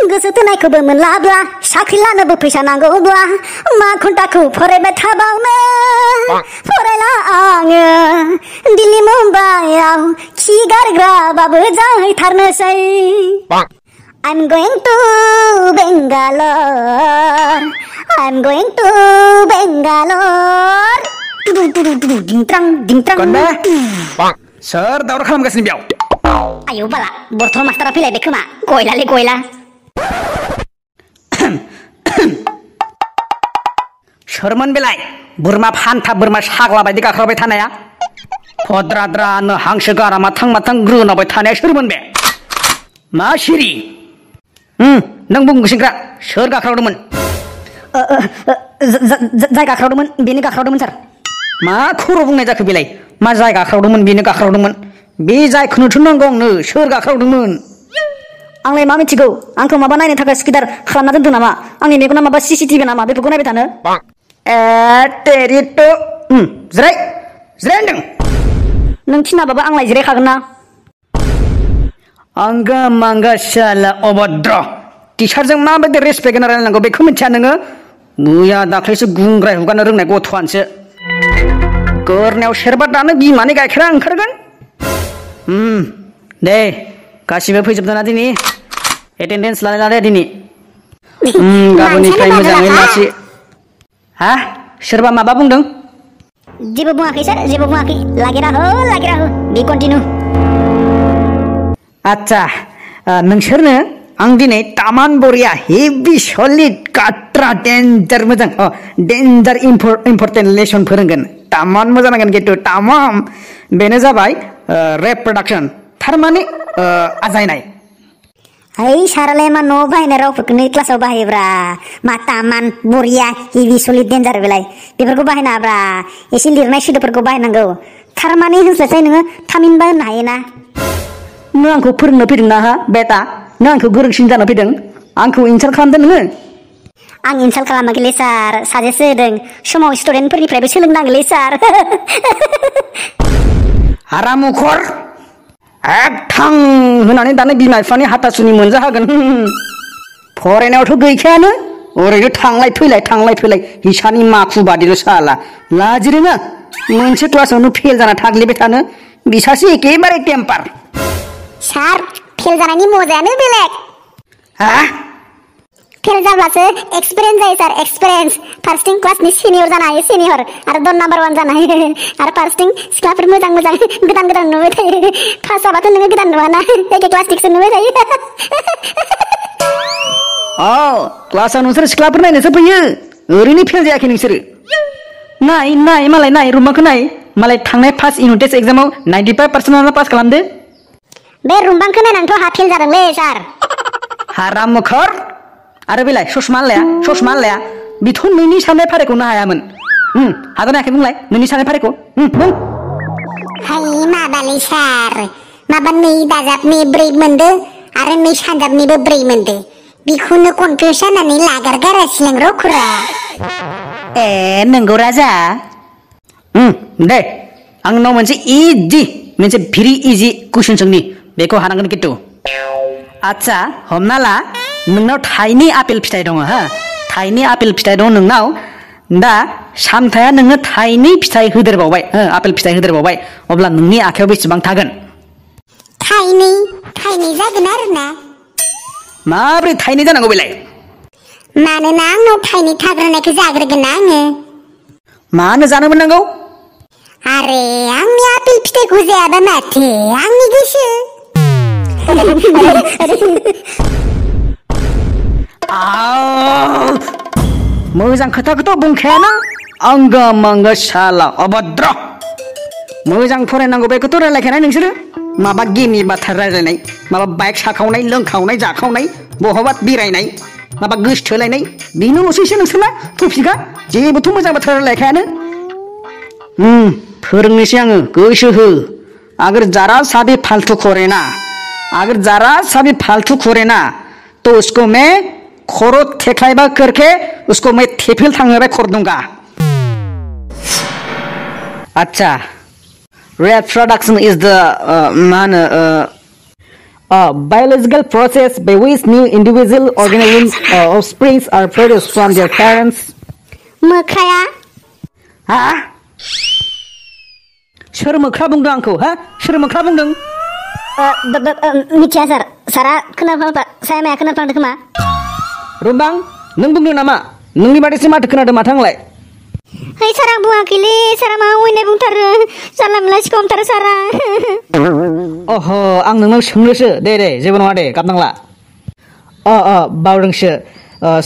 गोसो थोनायखौबो मोनलाब्ला साख्रि लानोबो फैसा नांगौब्ला मा घन्टाखौ फरायबाय थाबावनो फरायला आङो दिल्ली मुम्बाइआव खि गारग्राबाबो जाहैथारनोसै I'm going to Bangalore I'm going to Bangalore dingtrang dingtrang 건배 सोर दावराव खालामगासिनो बेयाव आयौ बाला बर्थमान मास्टारा फैलायबाय खोमा गयलालै गयला सोरमोन बेलाय बोरमा फान्था बोरमा साग्ला बायदि गाख्राबाय थानाया फद्राद्रानो हांसो गारा माथां माथां ग्रोनाबाय थानाया सोरमोन बे मा सिरि नों बुंगोसिनग्रा सोर गाख्रावदोंमोन जाय गाख्रावदोंमोन बेनो गाख्रावदोंमोन सार मा खर' बुंनाय जाखो बेलाय मा जाय गाख्रावदोंमोन बेनो गाख्रावदोंमोन बे जायखौनोथ' नांगौ आंनो सोर गाख्रावदोंमोन आंलाय मा मिथिगौ आंखौ माबा नायनो थाखाय स्किदार खालामना दोनदों नामा आंनि मेगना माबा CCTV नामा बेफोरखौ नायबाय थानो तेरिथ' जिराय होनदों नों थिनाबाबो आंलाय जिरायखागोन ना आंगा मांगा शाला अभद्र टिचारजों माबायदि रेसपेक्ट होना रायलायनांगौ बेखौ मिथिया नोङो मैया दाख्लैसो गुंग्राय हुगानो रोंनाय गथ'आनोसो गोरनायाव सेरबा दानो बिमानि गाइखेरा ओंखारगोन दे गासिबो फैजोबदों ना दिनै एटेन्डेन्स लादो दिनै गाबोननिफ्राय मोजाङै लासै हा सोरबा माबा बुंदों जेबो बुङाखै सार जेबो बुङाखै लागिरा हो बि कन्टिन्यू आच्छा नोंसोरनो आं दिनै तामान बरिया हेभि सलिड काट्रा डेन्जार मोजां डेन्जार इम्परटेन्ट लेसन फोरोंगोन तामान मोजां नांगोन खिन्थु तामाम बेनो जाबाय रिप्रडाक्शन थारमाने आजायनाय ओइ सारालाय मा न' बाहायनाय रावफोरखौनो क्लासाव बाहायोब्रा मा तामान बरिया हेभि सलिड डेन्जार बेलाय बेफोरखौ बाहायनाङाब्रा एसे लिरनाय सोदोबफोरखौ बाहायनांगौ थारमाने होनस्लायस्लाय नोङो थामिनबा होननो हायोना नों आंखौ फोरोंनो फैदों ना हा बेटा नों आंखौ गोरोंसिन जानो फैदों आंखौ इनसाल्ट खालामदों नोङो आं इनसाल्ट खालामाखैलै सार साजेस्ट होदों समाव स्टुडेन्टफोरनिफ्रायबो सोलोंनांगौलै सार हारामुखर एक थां होनानै दानो बिमा बिफानि हाथासुनि मोनजाहागोन फरायनायावथ' गैखायानो ओरैनो थांलाय फैलाय हिसानि माखु बादिल' साला लाजिरोङा मोनसे क्लासावनो फेल जाना थाग्लिबाय थानो बिसासो एखेबारे टेम्पार सार फेल जानायनि मजायानो बेलेग हा फेल जाब्लासो एक्सपिरियेन्स जायो सार एक्सपिरियेन्स फार्स्टिं क्लासनि सिनियर जानो हायो सिनियर आरो दन नाम्बार 1 जानो हायो आरो फार्स्टिं सिख्लाफोर मोजां गोदान नुबाय थायो पास जाबाथ' नोङो गोदान नुवाना एखे क्लासनिकसो नुबाय थायो क्लासाव नोंसोर सिख्लाफोर नायनोसो फैयो ओरैनो फेल जायाखै नोंसोरो नाय मालाय नाय रुमाखौ नाय मालाय थांनाय फार्स्ट इउनिट टेस्ट एग्जामाव 95% पास खालामदो बे रुमबांखौ नायनानैथ' हा फेल जादोंलै सार हारामुखर आरो बेलाय ससमा लाया बेथ' नोंनि साननाय फारिखौनो हायामोन हागोन हायाखै बुंलाय नोंनि साननाय फारिखौ बुं हाय माबालै सार माबा 2 दाजाबनि 4 मोनदो आरो 2 सानजाबनिबो 4 मोनदो बेखौनो कनफिउस जानानै लागारगारासिनो र' खुरा नंगौ राजा दे आंनाव मोनसे भेरि इजि कुइसन सोंनि बेखौ हानांगोन खिन्थु आच्छा हमना ला नोंनाव थाइनै आपेल फिथाइ दङ हा थाइनै आपेल फिथाइ दं नोंनाव दा सामथाया नोंनो थाइनै फिथाइ होदेरबावबाय आपेल फिथाइ होदेरबावबाय अब्ला नोंनि आखायाव बेसेबां थागोन थाइनै जागोन आरोना माब्रै थाइनै जानांगौ बेलाय मानोना आंनाव थाइनै थाग्रोनायखौ जाग्रोगोन आङो मानो जानो मोननांगौ आरे आंनि आपेल फिथाइखौ जायाबा माथो आंनि गोसो मोजां खोथाखौथ' बुंखायाना आंगा मांगा शाला अभद्र मोजां फरायनांगौ बेखौथ' रायलायखाया नोंसोरो माबा गेमनि बाथ्रा रायलायनाय माबा बाइक साखावनाय लोंखावनाय जाखावनाय बहाबा बेरायनाय माबा गोसथोलायनाय बेनोल'सैसो नोंसोरना टपिकआ जेबोथ' मोजां बाथ्रा रायलायखायानो फोरोंनोसै आङो गोसो हो अगर जरा सा भी फालतू खोरे ना तो उसको मैं खरो थेख्लायबा करके उसको मैं थेफिल थांनोबा खर दूंगा अच्छा reproduction is the biological process by which new individual organisms offsprings are produced from their parents. मोख्राया हा सोर मोख्रा बुंदों आंखौ हा सोर मोख्रा बुंदों मिथिया सार सारा खोनाफ्लांदों साया माया खोनाफ्लांदों खोमा रुमबां नों बुंदों नामा नोंनि बादैसो माथो खोनादों माथो आंलाय है सारा बुङाखैलै सारा मा अयनाय बुंथारो जानला मोनला सिखावथारो सारा अह आं नोंनाव सोंनोसो दे जेबो नङा दे गाबनांला बावदोंसो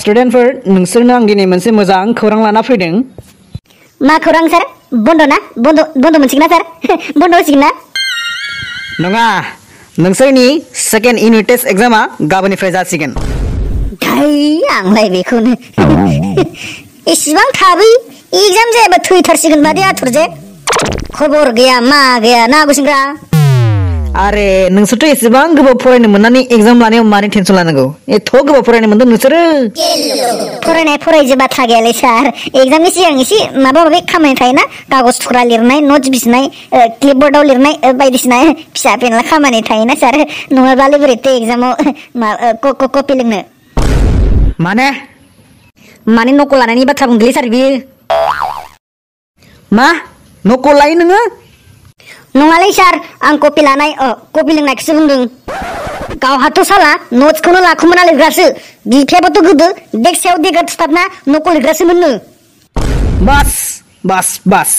स्टुडेन्टफोर नोंसोरनो आं दिनै मोनसे मोजां खौरां लाना फैदों मा खौरां सार बन्द ना बन्द मोनसिगोन ना सार बन्द होसिगोन ना नङा नोंसोरनि सेकेन्ड इउनिट टेस्ट एग्जामा गाबोननिफ्राय जासिगोन आंलाय बेखौनो एसेबां थाबै एग्जाम जायाबा थैथारसिगोन बादि आथुर जे खबर गैया मा गैया ना गुसिंग्रा आरे नोंसोरथ' एसेबां गोबाव फरायनो मोननानै एग्जाम लानायाव मानि टेनसन लानांगौ एथ' गोबाव फरायनो मोनदों नोंसोरो फरायजे बाथ्रा गैयालै सार एग्जामनि सिगां एसे माबा माबि खामानि थायोना कागज थुख्रा लिरनाय नट्स बिसिनाय क्लिपबर्डआव लिरनाय बायदिसिना फिसा फेनला खामानि थायोना सार नङाब्लालाय बोरैथो एग्जामाव कपि लिरनो माने नकल लानायनि बाथ्रा बुंदोंलै सार बियो मा नकल लायो नोङो नङालै सार आं कपि लानाय कपि लोंनायखौसो बुंदों गावहाथ' साला नट्सखौनो लाखुमाना लिरग्रासो बिफायाबोथ' गोदो देख सायाव देगा थुथाबना नकल लिरग्रासोमोननो बास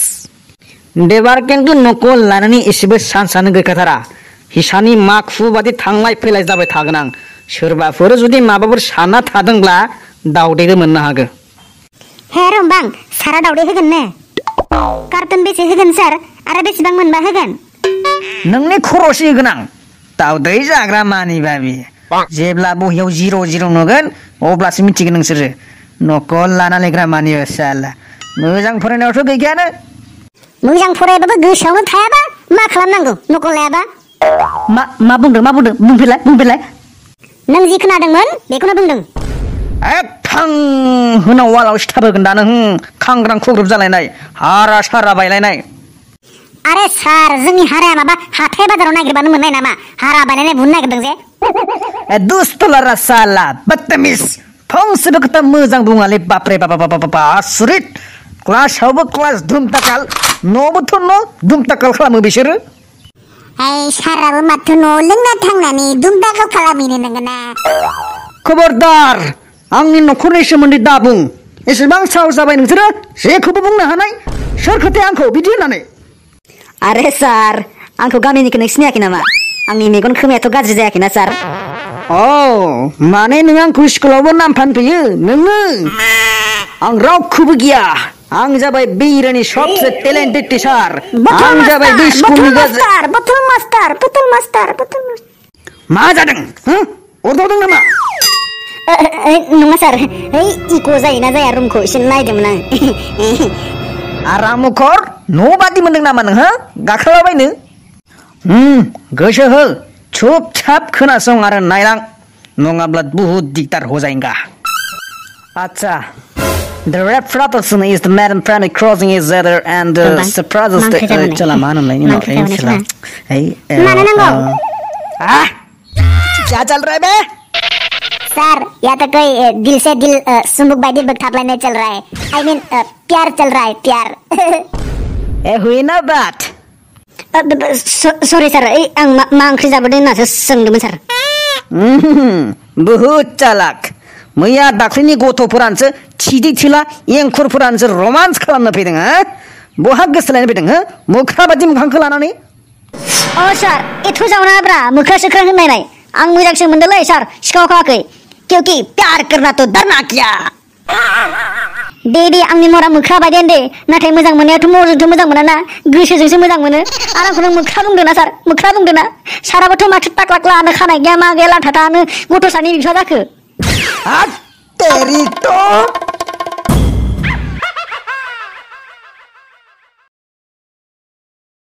देबार खिन्थु नकल लानायनि एसेबो चान्सआनो गैखाथारा हिसानि माखु बादि थांलाय फैलाय जाबाय थागोन आं सोरबाफोर जुदि माबाफोर सानना थादोंब्ला दावदैबो मोननो हागौ हे रम्बां सारा दावदै होगोन ने कार्टन बेसे होगोन सार आरो बेसेबां मोनबा होगोन नोंनि खर'सो होगोन आं दावदै जाग्रा मानिबा बियो जेब्ला बहियाव 0 नुगोन अब्लासो मिथिगोन नोंसोरो नकल लाना लिरग्रा मानियो साला मोजां फरायनायावथ' गैखायानो मोजां फरायबाबो गोसोआवनो थायाबा मा खालामनांगौ नकल लायाबा मा बुंदों बुंफिनलाय नों जि खोनादोंमोन बेखौनो बुंदों थां होनाव वालाव सिथाबोगोन दा नों खांग्रां खुग्रुब जालायनाय हारा सारा बायलायनाय आरे सार जोंनि हाराया माबा हाथाय बाजाराव नागिरबानो मोननाय नामा हारा बानायनाय बुंनो नागिरदों जे दुस्तलारा साला बदतमिज फंसेबो खोथा मोजां बुङालै बापरे बाबा आसुरित क्लासावबो क्लास धुमताकाल न'बोथ' न' धुमताकाल खालामो बिसोरो साराबो माथो न' लोंना थांनानै धुमताकाल खालामहैनो नोंगोना खबरदार आंनि न'खरनि सोमोन्दै दा बुं एसेबां साहस जाबाय नोंसोरो जेखौबो बुंनो हानाय सोर खोथाया आंखौ बिदि होननानै आरे सार आंखौ गामिनिखौ नों सिनायाखै नामा आंनि मेगन खोमायाथ' गाज्रि जायाखैना सार माने नों आंखौ स्कुलावबो नाम फानफैयो नोङो आं रावखौबो गिया आं जाबाय बिरानि सबसे टेलेन्टेड टिचार आं जाबाय बे स्कुलनि बथल मास्टार मा जादों अरदावदों नामा नङा सार इक' जायोना जाया रुमखौ एसे नायदोंमोन आं आराम मुखर न' बादि मोनदों नामा नों गाखोलाबायनो गोसो हो चुप चाप खोनासं आरो नायलां नङाब्ला बहुत दिगदार हो जाएगा आच्छा The red person is the man primary crossing each other and surprises the चला मान हमलाई नहीं चला क्या चल रहा है बे सर या तो कोई दिल से दिल सुमुक बाई दिल बख्ताबलाने चल रहा है I mean प्यार चल रहा है प्यार हुई ना बात सॉरी सर आं मा ओंख्रि जाबोदों होननासो सोंदोंमोन सार बहुत चालाक मैया दाख्लैनि गथ'फोरानोसो थिदि थिला एंखुरफोरानोसो रमान्स खालामनो फैदों बहा गोसोलायनो फैदों मोख्रा बादि मोखांखौ लानानै सार एथ' जावनाब्रा मोख्रा सोख्रा होननायनाय आं मोजांसो मोनदोंलै सार सिखाव खावाखै क्योंकि प्यार करना तो डरना क्या दे आंनि मरा मोख्रा बायदि दे नाथाय मोजां मोननायाथ' मरजोंथ' मोजां मोना ना गोसोजोंसो मोजां मोनो आरो आंखौ नों मोख्रा बुंदोंना सार मोख्रा बुंदोंना साराबोथ' माथो टाक्लाक्ला आनो खानाय गैया मा गैया लाथा थानो गथ' सानि बिफा जाखो तेरी तो